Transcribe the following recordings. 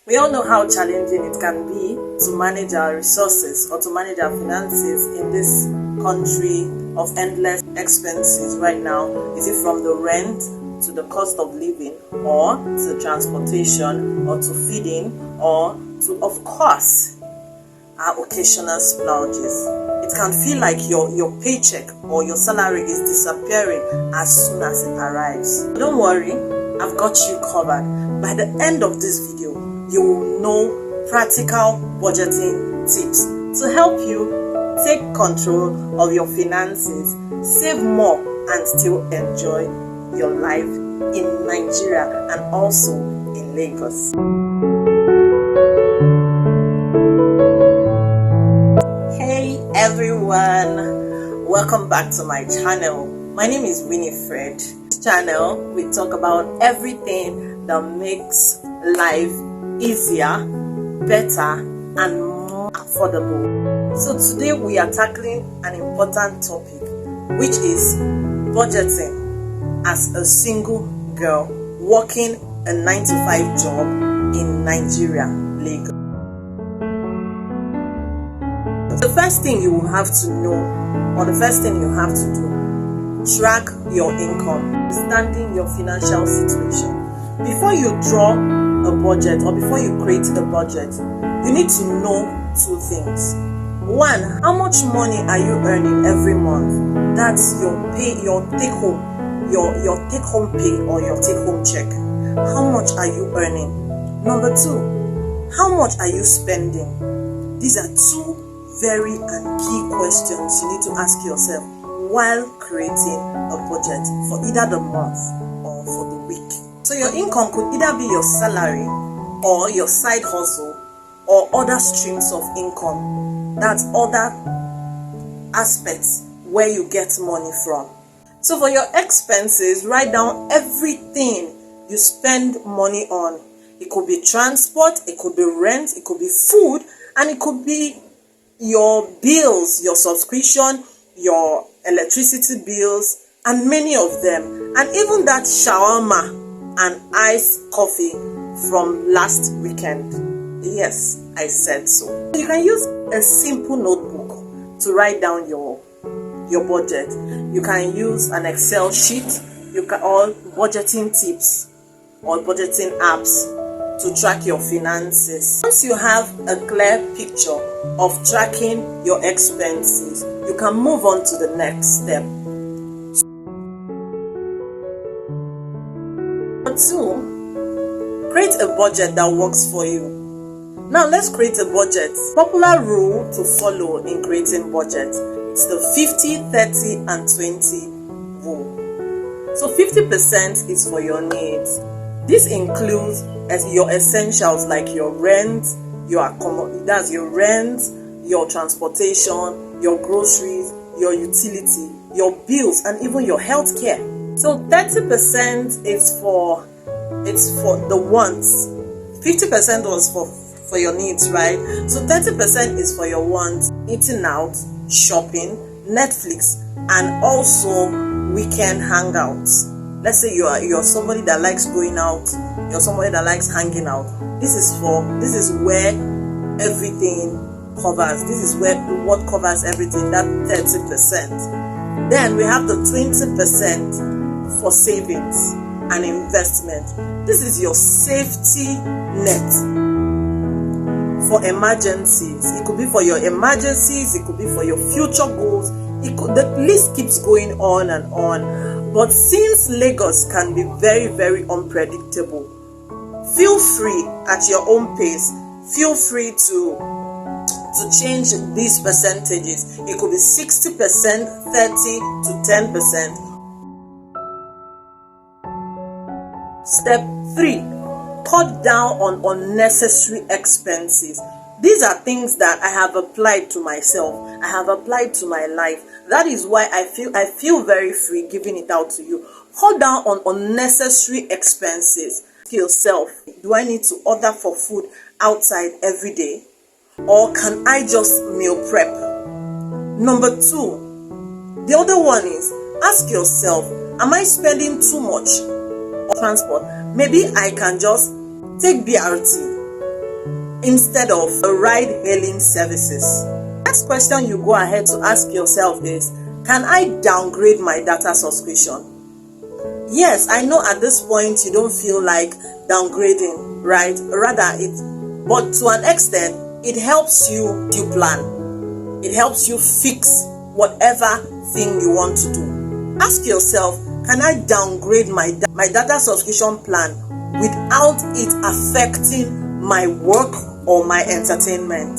We all know how challenging it can be to manage our resources or to manage our finances in this country of endless expenses right now. Is it from the rent to the cost of living, or to transportation, or to feeding, or to, of course, our occasional splurges? It can feel like your paycheck or your salary is disappearing as soon as it arrives. Don't worry, I've got you covered. By the end of this video, you will know practical budgeting tips to help you take control of your finances, save more, and still enjoy your life in Nigeria and also in Lagos. Hey everyone, welcome back to my channel. My name is Winifred. This channel, we talk about everything that makes life easier, better, and more affordable. So today we are tackling an important topic, which is budgeting as a single girl working a 9-to-5 job in Nigeria, Lagos. The first thing you will have to know, or the first thing you have to do, track your income, understanding your financial situation. Before you draw a budget or before you create a budget, you need to know two things. One, how much money are you earning every month? That's your pay, your take home, your take home pay or your take home check. How much are you earning? Number two, how much are you spending? These are two very and key questions you need to ask yourself while creating a budget for either the month or for the week. So your income could either be your salary or your side hustle or other streams of income. That's other aspects where you get money from. So for your expenses, write down everything you spend money on. It could be transport, it could be rent, it could be food, and it could be your bills, your subscription, your electricity bills, and many of them, and even that shawarma and iced coffee from last weekend. Yes, I said so. You can use a simple notebook to write down your budget. You can use an Excel sheet, or budgeting tips or budgeting apps to track your finances. Once you have a clear picture of tracking your expenses, you can move on to the next step. Number two, create a budget that works for you. Now let's create a budget. Popular rule to follow in creating budget. It's the 50, 30, and 20 rule. So 50% is for your needs. This includes your essentials like your rent, your transportation, your groceries, your utility, your bills, and even your health care. So 30% is for the wants. 50% was for your needs, right? So 30% is for your wants: eating out, shopping, Netflix, and also weekend hangouts. Let's say you're somebody that likes going out, you're somebody that likes hanging out. This is where everything covers. This is what covers everything, that 30%. Then we have the 20% for savings and investment. This is your safety net for emergencies. It could be for your emergencies, it could be for your future goals. The list keeps going on and on. But since Lagos can be very, very unpredictable, feel free at your own pace. Feel free to change these percentages. It could be 60%, 30 to 10%. Step 3, cut down on unnecessary expenses. These are things that I have applied to myself. I have applied to my life. That is why I feel very free giving it out to you. Cut down on unnecessary expenses. Ask yourself, do I need to order for food outside every day? Or can I just meal prep? Number 2, the other one is, ask yourself, am I spending too much on transport? Maybe I can just take BRT instead of ride-hailing services. Next question you go ahead to ask yourself is, can I downgrade my data subscription? Yes, I know at this point you don't feel like downgrading, right? But to an extent, it helps you plan. It helps you fix whatever thing you want to do. Ask yourself, can I downgrade my data subscription plan without it affecting my work or my entertainment?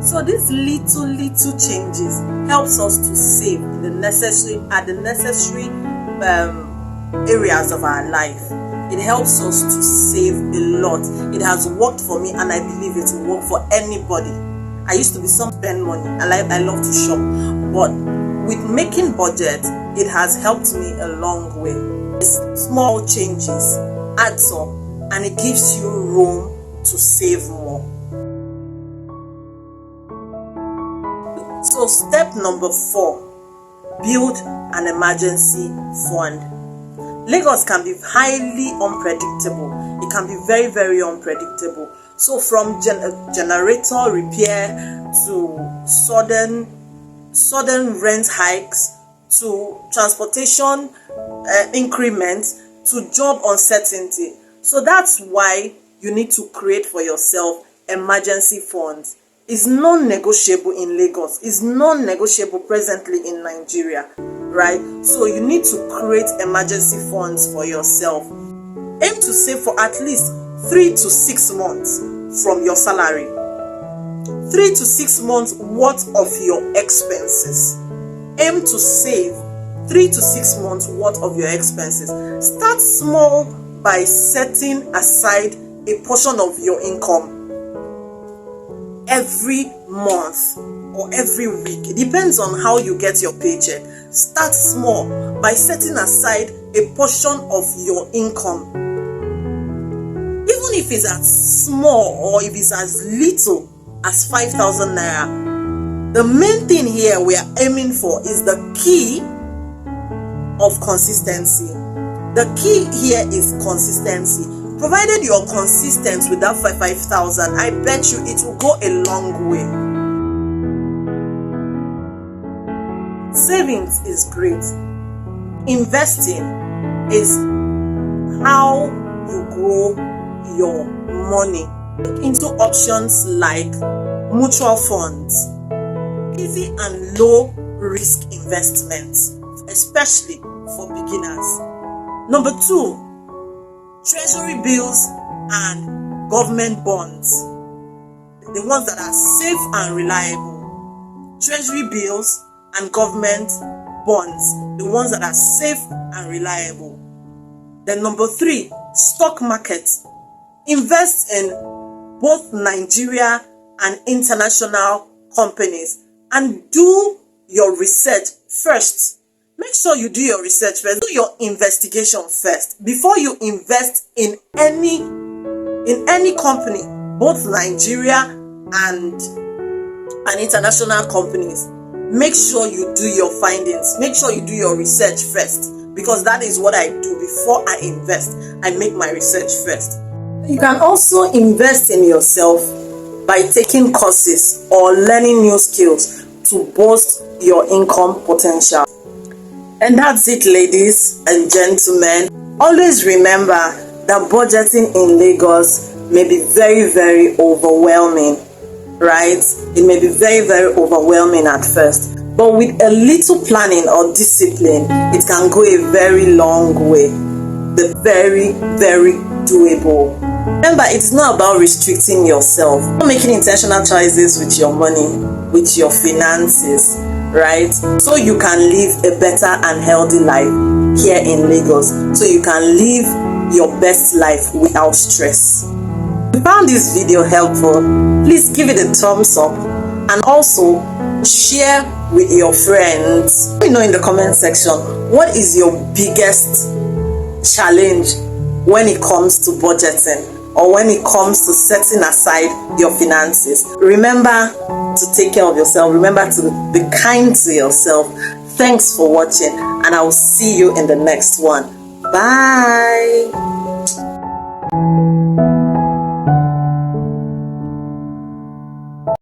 So these little changes helps us to save at the necessary areas of our life. It helps us to save a lot. It has worked for me, and I believe it will work for anybody. I used to be some spend money. I love to shop, but with making budget, it has helped me a long way. Small changes adds up, and it gives you room to save more. So step number 4, build an emergency fund. Lagos can be highly unpredictable. It can be very, very unpredictable. So from generator repair to sudden rent hikes to transportation increments to job uncertainty. So that's why you need to create for yourself emergency funds. It's non-negotiable in Lagos. It's non-negotiable presently in Nigeria, right? So you need to create emergency funds for yourself. Aim to save for at least 3 to 6 months from your salary. 3 to 6 months worth of your expenses. Aim to save 3 to 6 months worth of your expenses. Start small by setting aside a portion of your income every month or every week. It depends on how you get your paycheck. Start small by setting aside a portion of your income. Even if it's as small or if it's as little as 5,000 naira. The main thing here we are aiming for is the key of consistency. The key here is consistency. Provided you're consistent with that 5,000, I bet you it will go a long way. Savings is great. Investing is how you grow your money. Look into options like mutual funds, easy and low risk investments, especially for beginners. Number 2, treasury bills and government bonds, the ones that are safe and reliable. Treasury bills and government bonds, the ones that are safe and reliable. Then number 3, stock market. Invest in both Nigeria and international companies and do your research first. Make sure you do your research first. Do your investigation first before you invest in any company, both Nigeria and international companies. Make sure you do your findings. Make sure you do your research first, because that is what I do before I invest. I make my research first. You can also invest in yourself by taking courses or learning new skills to boost your income potential. And that's it, ladies and gentlemen. Always remember that budgeting in Lagos may be very, very overwhelming, right? It may be very, very overwhelming at first. But with a little planning or discipline, it can go a very long way. The very, very doable. Remember, it's not about restricting yourself. Not making intentional choices with your money, with your finances, right? So you can live a better and healthy life here in Lagos. So you can live your best life without stress. If you found this video helpful, please give it a thumbs up and also share with your friends. Let me know in the comment section, what is your biggest challenge when it comes to budgeting or when it comes to setting aside your finances? Remember to take care of yourself. Remember to be kind to yourself. Thanks for watching, and I will see you in the next one. Bye.